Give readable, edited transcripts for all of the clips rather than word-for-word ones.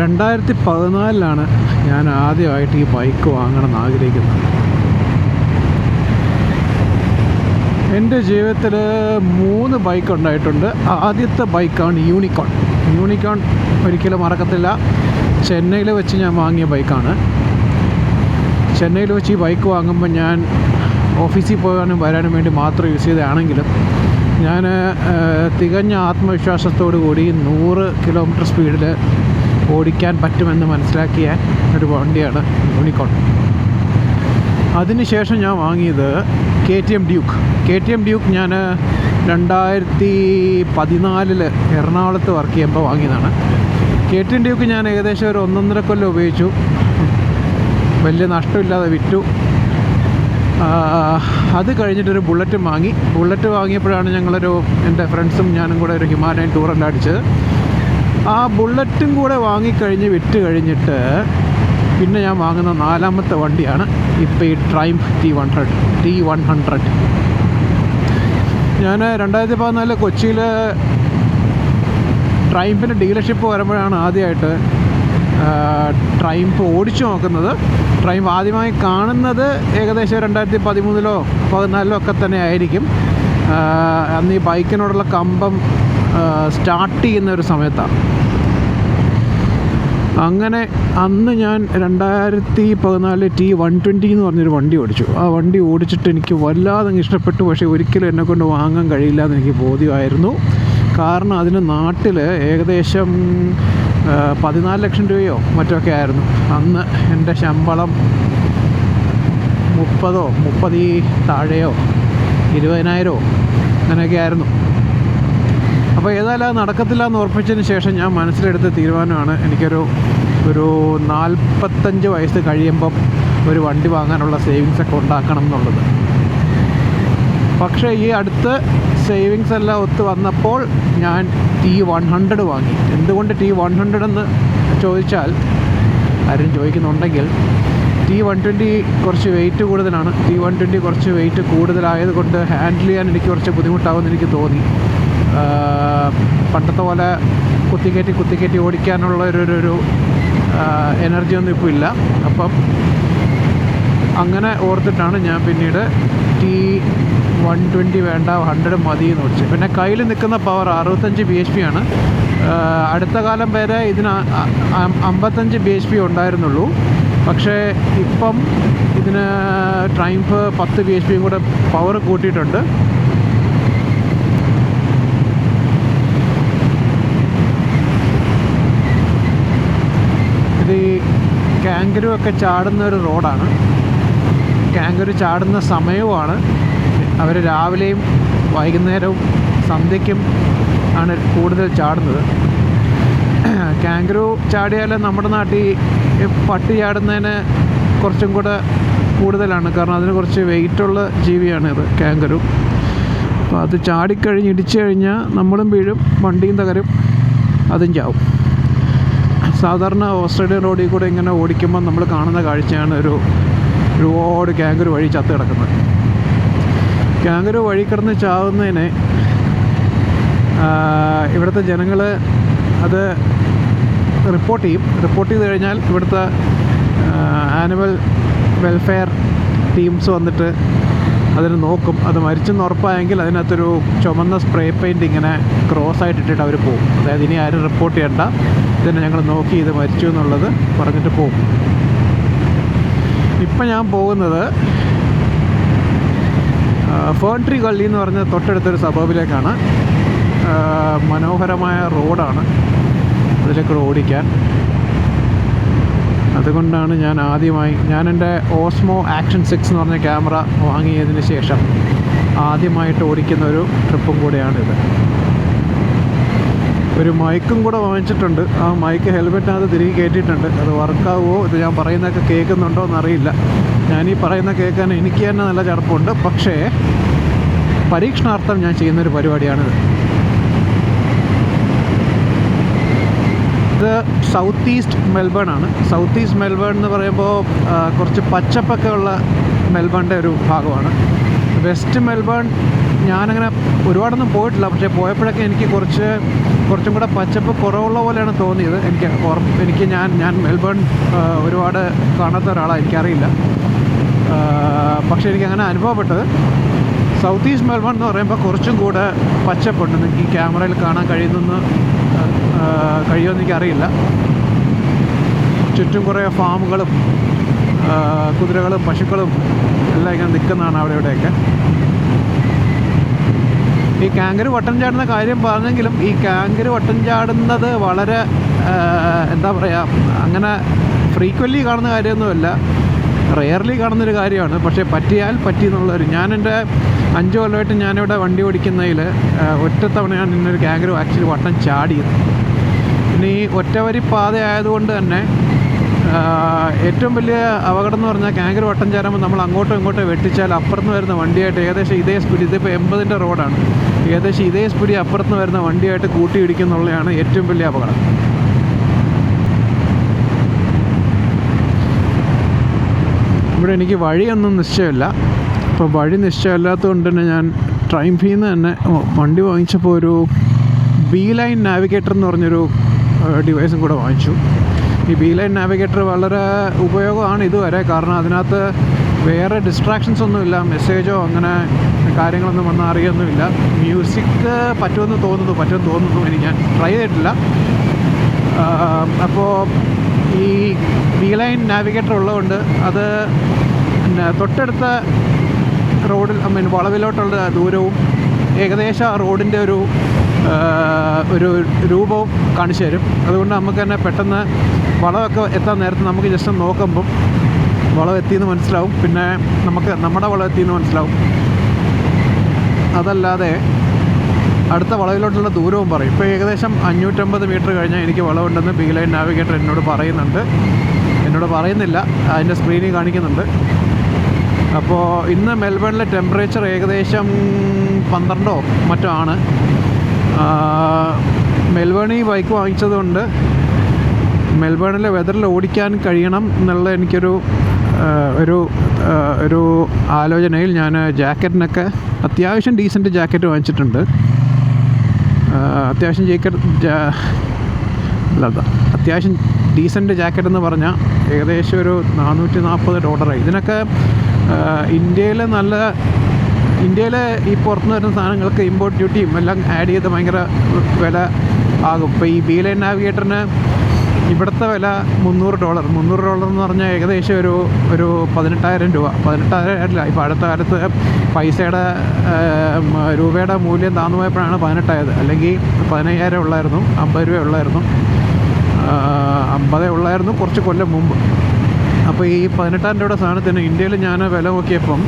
2014 ഞാൻ ആദ്യമായിട്ട് ഈ ബൈക്ക് വാങ്ങണമെന്ന് ആഗ്രഹിക്കുന്നത്. എൻ്റെ ജീവിതത്തിൽ 3 ബൈക്ക് ഉണ്ടായിട്ടുണ്ട്. ആദ്യത്തെ ബൈക്കാണ് യൂണിക്കോൺ. ഒരിക്കലും മറക്കത്തില്ല. ചെന്നൈയിൽ വെച്ച് ഞാൻ വാങ്ങിയ ബൈക്കാണ്. ചെന്നൈയിൽ വെച്ച് ഈ ബൈക്ക് വാങ്ങുമ്പോൾ ഞാൻ ഓഫീസിൽ പോകാനും വരാനും വേണ്ടി മാത്രം യൂസ് ചെയ്തതാണെങ്കിലും ഞാൻ തികഞ്ഞ ആത്മവിശ്വാസത്തോടു കൂടി 100 കിലോമീറ്റർ സ്പീഡിൽ ഓടിക്കാൻ പറ്റുമെന്ന് മനസ്സിലാക്കിയ ഒരു വണ്ടിയാണ് യൂണിക്കോൺ. അതിനുശേഷം ഞാൻ വാങ്ങിയത് KTM ഡ്യൂക്ക്. ഞാൻ 2014 എറണാകുളത്ത് വർക്ക് ചെയ്യുമ്പോൾ വാങ്ങിയതാണ്. KTM ഡ്യൂക്ക് ഞാൻ ഏകദേശം ഒരു 1.5 കൊല്ലം ഉപയോഗിച്ചു. വലിയ നഷ്ടമില്ലാതെ വിറ്റു. അത് കഴിഞ്ഞിട്ടൊരു ബുള്ളറ്റ് വാങ്ങിയപ്പോഴാണ് എൻ്റെ ഫ്രണ്ട്സും ഞാനും കൂടെ ഒരു ഹിമാലയൻ ടൂറെല്ലാം അടിച്ചത്. ആ ബുള്ളറ്റും കൂടെ വാങ്ങിക്കഴിഞ്ഞ് വിറ്റ് കഴിഞ്ഞിട്ട് പിന്നെ ഞാൻ വാങ്ങുന്ന 4ാമത്തെ വണ്ടിയാണ് ഇപ്പോൾ ഈ ട്രൈംഫ് T100. ഞാൻ 2014 കൊച്ചിയിൽ ട്രൈംഫിൻ്റെ ഡീലർഷിപ്പ് വരുമ്പോഴാണ് ആദ്യമായിട്ട് ട്രൈംഫ് ഓടിച്ചു നോക്കുന്നത്. ട്രൈംഫ് ആദ്യമായി കാണുന്നത് ഏകദേശം 2013 14 ഒക്കെ തന്നെ ആയിരിക്കും. അന്ന് ഈ ബൈക്കിനോടുള്ള കമ്പം സ്റ്റാർട്ട് ചെയ്യുന്ന ഒരു സമയത്താണ്. അങ്ങനെ അന്ന് ഞാൻ 2014 T120 എന്ന് പറഞ്ഞൊരു വണ്ടി ഓടിച്ചു. ആ വണ്ടി ഓടിച്ചിട്ട് എനിക്ക് വല്ലാതെ ഇഷ്ടപ്പെട്ടു. പക്ഷേ ഒരിക്കലും എന്നെക്കൊണ്ട് വാങ്ങാൻ കഴിയില്ല എന്ന് എനിക്ക് ബോധ്യമായിരുന്നു. കാരണം അതിന് നാട്ടിൽ ഏകദേശം 14 ലക്ഷം രൂപയോ മറ്റൊക്കെ ആയിരുന്നു. അന്ന് എൻ്റെ ശമ്പളം 30 താഴെയോ 20,000 അങ്ങനെയൊക്കെ ആയിരുന്നു. അപ്പോൾ ഏതായാലും അത് നടക്കത്തില്ല എന്ന് ഉറപ്പിച്ചതിന് ശേഷം ഞാൻ മനസ്സിലെടുത്ത തീരുമാനമാണ് എനിക്കൊരു 45 വയസ്സ് കഴിയുമ്പം ഒരു വണ്ടി വാങ്ങാനുള്ള സേവിങ്സൊക്കെ ഉണ്ടാക്കണം എന്നുള്ളത്. പക്ഷേ ഈ അടുത്ത് സേവിങ്സ് എല്ലാം ഒത്തു വന്നപ്പോൾ ഞാൻ T100 വാങ്ങി. എന്തുകൊണ്ട് T100 എന്ന് ചോദിച്ചാൽ, ആരും ചോദിക്കുന്നുണ്ടെങ്കിൽ, T120 കുറച്ച് വെയിറ്റ് കൂടുതലാണ്. T120 കുറച്ച് വെയിറ്റ് കൂടുതലായത് കൊണ്ട് ഹാൻഡിൽ ചെയ്യാൻ എനിക്ക് കുറച്ച് ബുദ്ധിമുട്ടാവുമെന്ന് എനിക്ക് തോന്നി. പണ്ടത്തെ പോലെ കുത്തിക്കയറ്റി ഓടിക്കാനുള്ള ഒരു എനർജി ഒന്നും ഇപ്പോൾ ഇല്ല. അപ്പം അങ്ങനെ ഓർത്തിട്ടാണ് ഞാൻ പിന്നീട് T120 വേണ്ട 100 മതി എന്ന് വെച്ചു. പിന്നെ കയ്യിൽ നിൽക്കുന്ന പവർ 65 bhp ആണ്. അടുത്ത കാലം വരെ ഇതിന് 55 bhp ഉണ്ടായിരുന്നുള്ളൂ. പക്ഷേ ഇപ്പം ഇതിന് ട്രൈംഫ് 10 bhp കൂടെ പവർ കൂട്ടിയിട്ടുണ്ട്. ഇത് ഈ കാങ്കരു ഒക്കെ ചാടുന്ന ഒരു റോഡാണ്. കാങ്കരു ചാടുന്ന സമയവുമാണ്. അവർ രാവിലെയും വൈകുന്നേരവും സന്ധ്യയ്ക്കും ആണ് കൂടുതൽ ചാടുന്നത്. കാങ്കരു ചാടിയാൽ നമ്മുടെ നാട്ടിൽ പട്ടി ചാടുന്നതിന് കുറച്ചും കൂടെ കൂടുതലാണ്. കാരണം അതിന് കുറച്ച് വെയിറ്റുള്ള ജീവിയാണ് ഇത് കാങ്കരു. അപ്പോൾ അത് ചാടിക്കഴിഞ്ഞ് ഇടിച്ചു കഴിഞ്ഞാൽ നമ്മളും വീഴും, വണ്ടിയും തകരും, അതും ചാവും. സാധാരണ ഓസ്ട്രേലിയൻ റോഡിൽ കൂടെ ഇങ്ങനെ ഓടിക്കുമ്പോൾ നമ്മൾ കാണുന്ന കാഴ്ചയാണ് ഒരുപാട് കാങ്കരു വഴി ചത്ത് കിടക്കുന്നത്. കാങ്കരു വഴി കിടന്ന് ചാവുന്നതിനെ ഇവിടുത്തെ ജനങ്ങൾ അത് റിപ്പോർട്ട് ചെയ്ത് കഴിഞ്ഞാൽ ഇവിടുത്തെ ആനിമൽ വെൽഫെയർ ടീംസ് വന്നിട്ട് അതിന് നോക്കും. അത് മരിച്ചെന്ന് ഉറപ്പായെങ്കിൽ അതിനകത്തൊരു ചുമന്ന സ്പ്രേ പെയിൻറ്റ് ഇങ്ങനെ ക്രോസ് ആയിട്ടിട്ടിട്ട് അവർ പോകും. അതായത് ഇനി ആരും റിപ്പോർട്ട് ചെയ്യണ്ട, ഇതിനെ ഞങ്ങൾ നോക്കി ഇത് മരിച്ചു എന്നുള്ളത് പറഞ്ഞിട്ട് പോകും. ഇപ്പം ഞാൻ പോകുന്നത് ഫേൺട്രീ ഗള്ളി എന്ന് പറഞ്ഞ തൊട്ടടുത്തൊരു സബർബിലേക്കാണ്. മനോഹരമായ റോഡാണ് അതിലേക്കൂടെ ഓടിക്കാൻ. അതുകൊണ്ടാണ് ഞാൻ എൻ്റെ ഓസ്മോ ആക്ഷൻ 6 എന്ന് പറഞ്ഞ ക്യാമറ വാങ്ങിയതിന് ശേഷം ആദ്യമായിട്ട് ഓടിക്കുന്ന ഒരു ട്രിപ്പും കൂടെയാണിത്. ഒരു മൈക്കും കൂടെ വാങ്ങിച്ചിട്ടുണ്ട്. ആ മൈക്ക് ഹെൽമെറ്റിനകത്ത് തിരികെ കയറ്റിയിട്ടുണ്ട്. അത് വർക്കാവുമോ, ഇത് ഞാൻ പറയുന്നതൊക്കെ കേൾക്കുന്നുണ്ടോ എന്നറിയില്ല. ഞാനീ പറയുന്ന കേൾക്കാൻ എനിക്ക് തന്നെ നല്ല ചടപ്പുണ്ട്. പക്ഷേ പരീക്ഷണാർത്ഥം ഞാൻ ചെയ്യുന്നൊരു പരിപാടിയാണിത്. ഇത് സൗത്ത് ഈസ്റ്റ് മെൽബൺ ആണ്. സൗത്ത് ഈസ്റ്റ് മെൽബൺ എന്ന് പറയുമ്പോൾ കുറച്ച് പച്ചപ്പൊക്കെ ഉള്ള മെൽബണിൻ്റെ ഒരു ഭാഗമാണ്. വെസ്റ്റ് മെൽബൺ ഞാനങ്ങനെ ഒരുപാടൊന്നും പോയിട്ടില്ല, പക്ഷേ പോയപ്പോഴൊക്കെ എനിക്ക് കുറച്ചും കൂടെ പച്ചപ്പ് കുറവുള്ള പോലെയാണ് തോന്നിയത്. എനിക്ക് ഞാൻ മെൽബൺ ഒരുപാട് കാണാത്ത ഒരാളാണ്, എനിക്കറിയില്ല. പക്ഷേ എനിക്കങ്ങനെ അനുഭവപ്പെട്ടത് സൗത്ത് ഈസ്റ്റ് മെൽബൺ എന്ന് പറയുമ്പോൾ കുറച്ചും കൂടെ പച്ചപ്പുണ്ട്. നിങ്ങൾക്ക് ഈ ക്യാമറയിൽ കാണാൻ കഴിയുമെന്ന് എനിക്കറിയില്ല. ചുറ്റും കുറേ ഫാമുകളും കുതിരകളും പശുക്കളും എല്ലാം ഇങ്ങനെ നിൽക്കുന്നതാണ് അവിടെ ഇവിടെയൊക്കെ. ഈ കാങ്കരു വട്ടം ചാടുന്ന കാര്യം പറഞ്ഞെങ്കിലും ഈ കാങ്കരു വട്ടം ചാടുന്നത് വളരെ എന്താ പറയുക, അങ്ങനെ ഫ്രീക്വൻലി കാണുന്ന കാര്യമൊന്നുമല്ല, റെയർലി കാണുന്നൊരു കാര്യമാണ്. പക്ഷേ പറ്റിയാൽ പറ്റി എന്നുള്ളൊരു, ഞാൻ എൻ്റെ 5 കൊല്ലമായിട്ട് ഞാനിവിടെ വണ്ടി ഓടിക്കുന്നതിൽ ഒറ്റത്തവണയാണ് ഇന്നൊരു കാങ്കരു ആക്ച്വലി വട്ടം ചാടിയത്. പിന്നെ ഈ ഒറ്റവരി പാത ആയതുകൊണ്ട് തന്നെ ഏറ്റവും വലിയ അപകടം എന്ന് പറഞ്ഞാൽ കാങ്കരു വട്ടം ചാടുമ്പോൾ നമ്മൾ അങ്ങോട്ടും ഇങ്ങോട്ടും വെട്ടിച്ചാൽ അപ്പുറത്ത് വരുന്ന വണ്ടിയായിട്ട് ഏകദേശം ഇതേ സ്പീഡ്, ഇതിപ്പോൾ 80-ൻ്റെ റോഡാണ്, ഏകദേശം ഇതേ സ്പീഡിൽ അപ്പുറത്ത് വരുന്ന വണ്ടിയായിട്ട് കൂട്ടിയിടിക്കുന്നുള്ളതാണ് ഏറ്റവും വലിയ അപകടം. ഇവിടെ എനിക്ക് വഴിയൊന്നും നിശ്ചയമില്ല. അപ്പോൾ വഴി നിശ്ചയമില്ലാത്തത് കൊണ്ട് തന്നെ ഞാൻ ട്രൈംഫിൽ നിന്ന് തന്നെ വണ്ടി വാങ്ങിച്ചപ്പോൾ ഒരു ബി-ലൈൻ നാവിഗേറ്റർ എന്ന് പറഞ്ഞൊരു ഡിവൈസും കൂടെ വാങ്ങിച്ചു. ഈ ബി-ലൈൻ നാവിഗേറ്റർ വളരെ ഉപയോഗമാണ് ഇതുവരെ, കാരണം അതിനകത്ത് വേറെ ഡിസ്ട്രാക്ഷൻസ് ഒന്നുമില്ല, മെസ്സേജോ അങ്ങനെ കാര്യങ്ങളൊന്നും വന്നാൽ അറിയൊന്നുമില്ല. മ്യൂസിക് പറ്റുമെന്ന് തോന്നുന്നു, എനിക്ക് ഞാൻ ട്രൈ ചെയ്തിട്ടില്ല. അപ്പോൾ ഈ ബി-ലൈൻ നാവിഗേറ്റർ ഉള്ളതുകൊണ്ട് അത് പിന്നെ തൊട്ടടുത്ത റോഡിൽ വളവിലോട്ടുള്ള ദൂരവും ഏകദേശം ആ റോഡിൻ്റെ ഒരു രൂപവും കാണിച്ചു തരും. അതുകൊണ്ട് നമുക്ക് തന്നെ പെട്ടെന്ന് വളമൊക്കെ എത്താൻ നേരത്ത് നമുക്ക് ജസ്റ്റ് നോക്കുമ്പം വളം എത്തിയെന്ന് മനസ്സിലാവും, പിന്നെ നമുക്ക് നമ്മുടെ വളം എത്തിയെന്ന് മനസ്സിലാവും. അതല്ലാതെ അടുത്ത വളവിലോട്ടുള്ള ദൂരവും പറയും. ഇപ്പോൾ ഏകദേശം 550 മീറ്റർ കഴിഞ്ഞാൽ എനിക്ക് വളമുണ്ടെന്ന് ബി-ലൈൻ നാവിഗേറ്റർ എന്നോട് പറയുന്നില്ല, അതിൻ്റെ സ്ക്രീനിൽ കാണിക്കുന്നുണ്ട്. അപ്പോൾ ഇന്ന് മെൽബണിലെ ടെമ്പറേച്ചർ ഏകദേശം 12 മറ്റോ ആണ്. മെൽബണിൽ ബൈക്ക് വാങ്ങിച്ചതുകൊണ്ട് മെൽബണിലെ വെതറിൽ ഓടിക്കാൻ കഴിയണം എന്നുള്ള എനിക്കൊരു ഒരു ആലോചനയിൽ ഞാൻ ജാക്കറ്റിനൊക്കെ അത്യാവശ്യം ഡീസൻറ്റ് ജാക്കറ്റ് വാങ്ങിച്ചിട്ടുണ്ട്. അത്യാവശ്യം ഡീസൻറ്റ് ജാക്കറ്റ് എന്ന് പറഞ്ഞാൽ ഏകദേശം ഒരു $440. ഇതിനൊക്കെ ഇന്ത്യയിൽ ഈ പുറത്തുനിന്ന് വരുന്ന സാധനങ്ങൾക്ക് ഇമ്പോർട്ട് ഡ്യൂട്ടിയും എല്ലാം ആഡ് ചെയ്ത് ഭയങ്കര വില ആകും. ഇപ്പോൾ ഈ ബി-ലൈൻ നാവിഗേറ്ററിന് ഇവിടുത്തെ വില $300 എന്ന് പറഞ്ഞാൽ ഏകദേശം ഒരു 18,000 രൂപ. 18,000 ഇപ്പോൾ അടുത്ത കാലത്ത് പൈസയുടെ രൂപയുടെ മൂല്യം താന്നു പോയപ്പോഴാണ് 18 ആയത്. അല്ലെങ്കിൽ 15,000 ഉള്ളായിരുന്നു, 50 രൂപ ഉള്ളായിരുന്നു, 50 ഉള്ളായിരുന്നു കുറച്ച് കൊല്ലം മുമ്പ്. അപ്പോൾ ഈ 18,000 രൂപയുടെ സാധനത്തിന് ഇന്ത്യയിൽ ഞാൻ വില നോക്കിയപ്പോൾ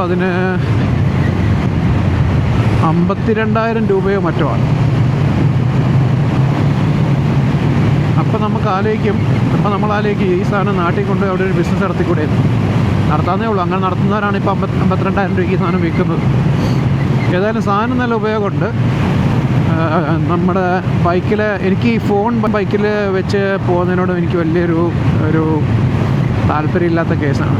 അതിന് 52,000 രൂപയോ മറ്റോ ആണ്. അപ്പോൾ നമ്മൾ ആലോചിക്കും ഈ സാധനം നാട്ടിൽ കൊണ്ട് അവിടെ ഒരു ബിസിനസ് നടത്തിക്കൂടെ? നടത്താന്നേ ഉള്ളൂ. അങ്ങനെ നടത്തുന്നവരാണ് ഇപ്പോൾ 52,000 രൂപയ്ക്ക് ഈ സാധനം വിൽക്കുന്നത്. ഏതായാലും സാധനം നല്ല ഉപയോഗമുണ്ട്. നമ്മുടെ ബൈക്കിൽ എനിക്ക് ഈ ഫോൺ ബൈക്കിൽ വെച്ച് പോകുന്നതിനോട് എനിക്ക് വലിയൊരു താല്പര്യമില്ലാത്ത കേസാണ്.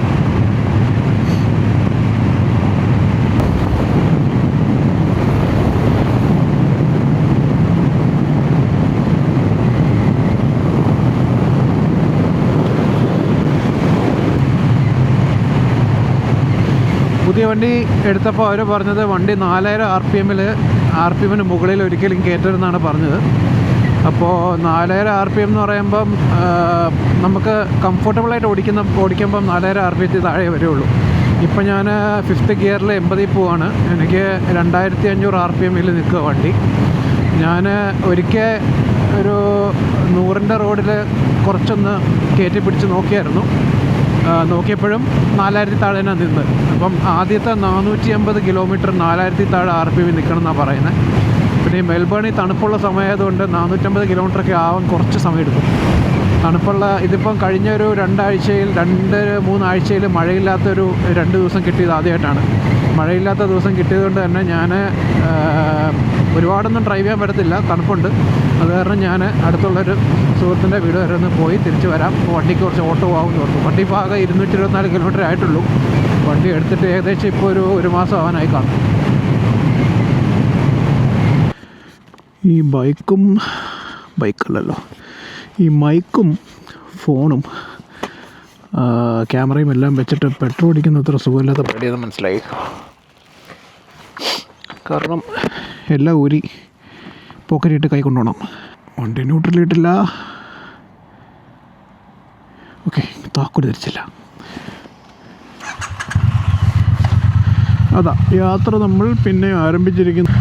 പുതിയ വണ്ടി എടുത്തപ്പോൾ അവർ പറഞ്ഞത് വണ്ടി 4000 RPM മുകളിൽ ഒരിക്കലും കയറ്റരുതെന്നാണ് പറഞ്ഞത്. അപ്പോൾ 4000 RPM എന്ന് പറയുമ്പം നമുക്ക് കംഫർട്ടബിളായിട്ട് ഓടിക്കുമ്പം 4000 RPM താഴെ വരുള്ളൂ. ഇപ്പം ഞാൻ 5th ഗിയറിൽ 80 പോവാണ്. എനിക്ക് 2500 RPM നിൽക്കുക വണ്ടി. ഞാൻ ഒരിക്കൽ ഒരു 100-ൻ്റെ റോഡിൽ കുറച്ചൊന്ന് കയറ്റി പിടിച്ച് നോക്കിയപ്പോഴും 4000 താഴെ തന്നെ നിന്ന്. അപ്പം ആദ്യത്തെ 450 കിലോമീറ്റർ 4000 താഴെ RPM നിൽക്കണം എന്നാണ് പറയുന്നത്. പിന്നെ ഈ മെൽബണിൽ തണുപ്പുള്ള സമയമായതുകൊണ്ട് 450 കിലോമീറ്ററൊക്കെ ആവാൻ കുറച്ച് സമയം എടുക്കും. ഇതിപ്പം കഴിഞ്ഞ ഒരു 2-3 ആഴ്ചയിൽ മഴയില്ലാത്തൊരു 2 ദിവസം കിട്ടിയത് ആദ്യമായിട്ടാണ്. മഴയില്ലാത്ത ദിവസം കിട്ടിയതുകൊണ്ട് തന്നെ ഞാൻ ഒരുപാടൊന്നും ഡ്രൈവ് ചെയ്യാൻ പറ്റത്തില്ല, തണുപ്പുണ്ട്. അത് കാരണം ഞാൻ അടുത്തുള്ളൊരു സുഹൃത്തിൻ്റെ വീട് വരെ ഒന്ന് പോയി തിരിച്ച് വരാം. വണ്ടിക്ക് കുറച്ച് ഓട്ടോ ആവുമെന്ന് പറഞ്ഞു. വണ്ടി ഇപ്പോൾ ആകെ 224 കിലോമീറ്റർ ആയിട്ടുള്ളൂ. വണ്ടി എടുത്തിട്ട് ഏകദേശം ഇപ്പോൾ ഒരു മാസം ആവാനായി കാണും. ഈ ബൈക്കല്ലല്ലോ, ഈ മൈക്കും ഫോണും ക്യാമറയും എല്ലാം വെച്ചിട്ട് പെട്രോൾ അടിക്കുന്ന അത്ര സുഖമില്ലാത്ത പരിപാടിയെന്ന് മനസ്സിലായി. കാരണം എല്ലാം ഊരി പോക്കറ്റിട്ട് കൈ കൊണ്ടുപോകണം. വണ്ടി ന്യൂട്രലിട്ടില്ല. ഓക്കെ, താക്കോല് ധരിച്ചില്ല. അതാ യാത്ര നമ്മൾ പിന്നെ ആരംഭിച്ചിരിക്കുന്നു.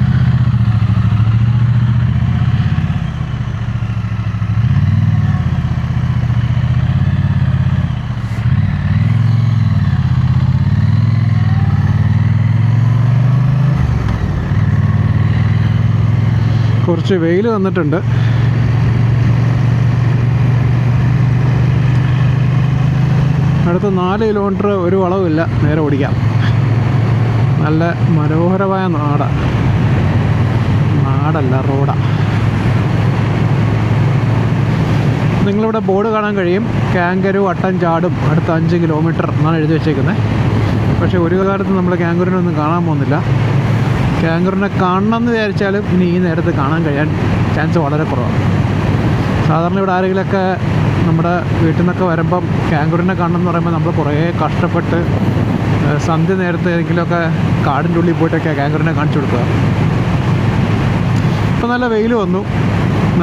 കുറച്ച് വെയിൽ വന്നിട്ടുണ്ട്. അടുത്ത 4 കിലോമീറ്റർ ഒരു വളവുമില്ല, നേരെ ഓടിക്കാം. നല്ല മനോഹരമായ നാടല്ല റോഡാണ്. നിങ്ങളിവിടെ ബോർഡ് കാണാൻ കഴിയും, കാങ്കരു അട്ടൻചാടും അടുത്ത 5 കിലോമീറ്റർ എന്നാണ് എഴുതി വെച്ചേക്കുന്നത്. പക്ഷേ ഒരു കാലത്ത് നമ്മൾ കാങ്കറിനൊന്നും കാണാൻ പോകുന്നില്ല. കാങ്കറിനെ കാണണമെന്ന് വിചാരിച്ചാലും ഇനി ഈ നേരത്ത് കാണാൻ കഴിയാൻ ചാൻസ് വളരെ കുറവാണ്. സാധാരണ ഇവിടെ ആരെങ്കിലുമൊക്കെ നമ്മുടെ വീട്ടിൽ നിന്നൊക്കെ വരുമ്പം കാങ്കറിനെ കാണണം എന്ന് പറയുമ്പോൾ നമ്മൾ കുറേ കഷ്ടപ്പെട്ട് സന്ധ്യ നേരത്തെ ഏതെങ്കിലുമൊക്കെ കാടിൻ്റെ ഉള്ളിൽ പോയിട്ടൊക്കെ കാങ്കറിനെ കാണിച്ചു കൊടുക്കുക. ഇപ്പോൾ നല്ല വെയിൽ വന്നു,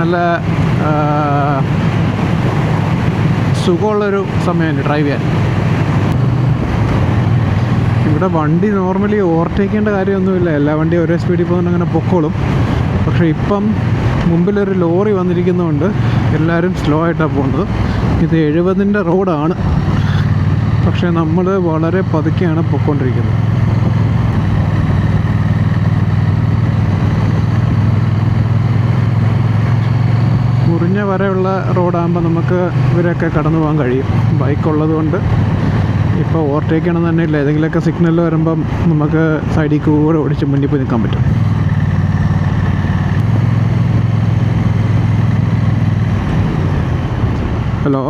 നല്ല സുഖമുള്ളൊരു സമയമാണ് ഡ്രൈവ് ചെയ്യാൻ. ഇവിടെ വണ്ടി നോർമലി ഓവർടേക്ക് ചെയ്യേണ്ട കാര്യമൊന്നുമില്ല, എല്ലാ വണ്ടിയും ഒരേ സ്പീഡിൽ പോകുന്നുണ്ട്, അങ്ങനെ പൊക്കോളും. പക്ഷേ ഇപ്പം മുമ്പിലൊരു ലോറി വന്നിരിക്കുന്നതുകൊണ്ട് എല്ലാവരും സ്ലോ ആയിട്ടാണ് പോകുന്നത്. ഇത് 70-ൻ്റെ റോഡാണ്, പക്ഷേ നമ്മൾ വളരെ പതുക്കെയാണ് പൊയ്ക്കൊണ്ടിരിക്കുന്നത്. മുറിഞ്ഞ വരെയുള്ള റോഡാകുമ്പോൾ നമുക്ക് ഇവരൊക്കെ കടന്നു പോകാൻ കഴിയും. ബൈക്കുള്ളത് കൊണ്ട് ഇപ്പോൾ ഓവർടേക്ക് ചെയ്യണം തന്നെ ഇല്ല. ഏതെങ്കിലുമൊക്കെ സിഗ്നലിൽ വരുമ്പം നമുക്ക് സൈഡിൽ കൂടെ ഓടിച്ച് മുന്നിൽ പോയി നിൽക്കാൻ പറ്റും. Hello,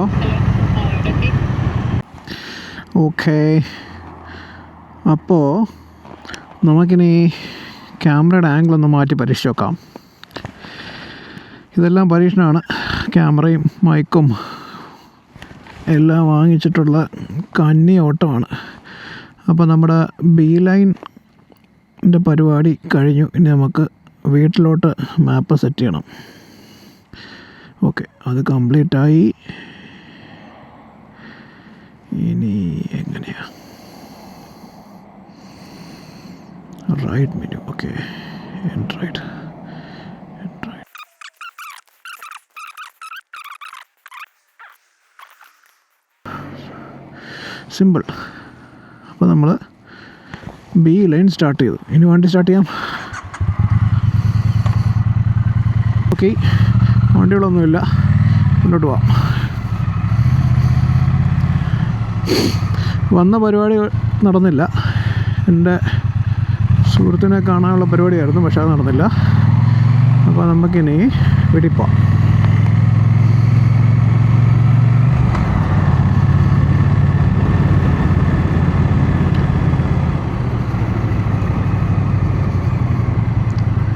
okay. അപ്പോൾ നമുക്കിനി ക്യാമറയുടെ ആംഗിൾ ഒന്ന് മാറ്റി പരീക്ഷിച്ച് നോക്കാം. ഇതെല്ലാം പരീക്ഷണമാണ്. ക്യാമറയും മൈക്കും എല്ലാം വാങ്ങിച്ചിട്ടുള്ള കന്നി ഓട്ടമാണ്. അപ്പോൾ നമ്മുടെ ബീലൈൻ്റെ പരിപാടി കഴിഞ്ഞു. ഇനി നമുക്ക് വീട്ടിലോട്ട് മാപ്പ് സെറ്റ് ചെയ്യണം. ഓക്കെ, അത് കംപ്ലീറ്റായി. ഇനി എങ്ങനെയാ right menu. Okay, right simple. അപ്പോൾ നമ്മൾ ബി ലൈൻ സ്റ്റാർട്ട് ചെയ്തു. ഇനി വണ്ടി സ്റ്റാർട്ട് ചെയ്യാം. ഓക്കെ, വണ്ടികളൊന്നുമില്ല, മുന്നോട്ട് പോവാം. വന്ന പരിപാടി നടന്നില്ല. എൻ്റെ സുഹൃത്തിനെ കാണാനുള്ള പരിപാടിയായിരുന്നു, പക്ഷെ അത് നടന്നില്ല. അപ്പോൾ നമുക്കിനി വീട്ടിൽ പോവാം.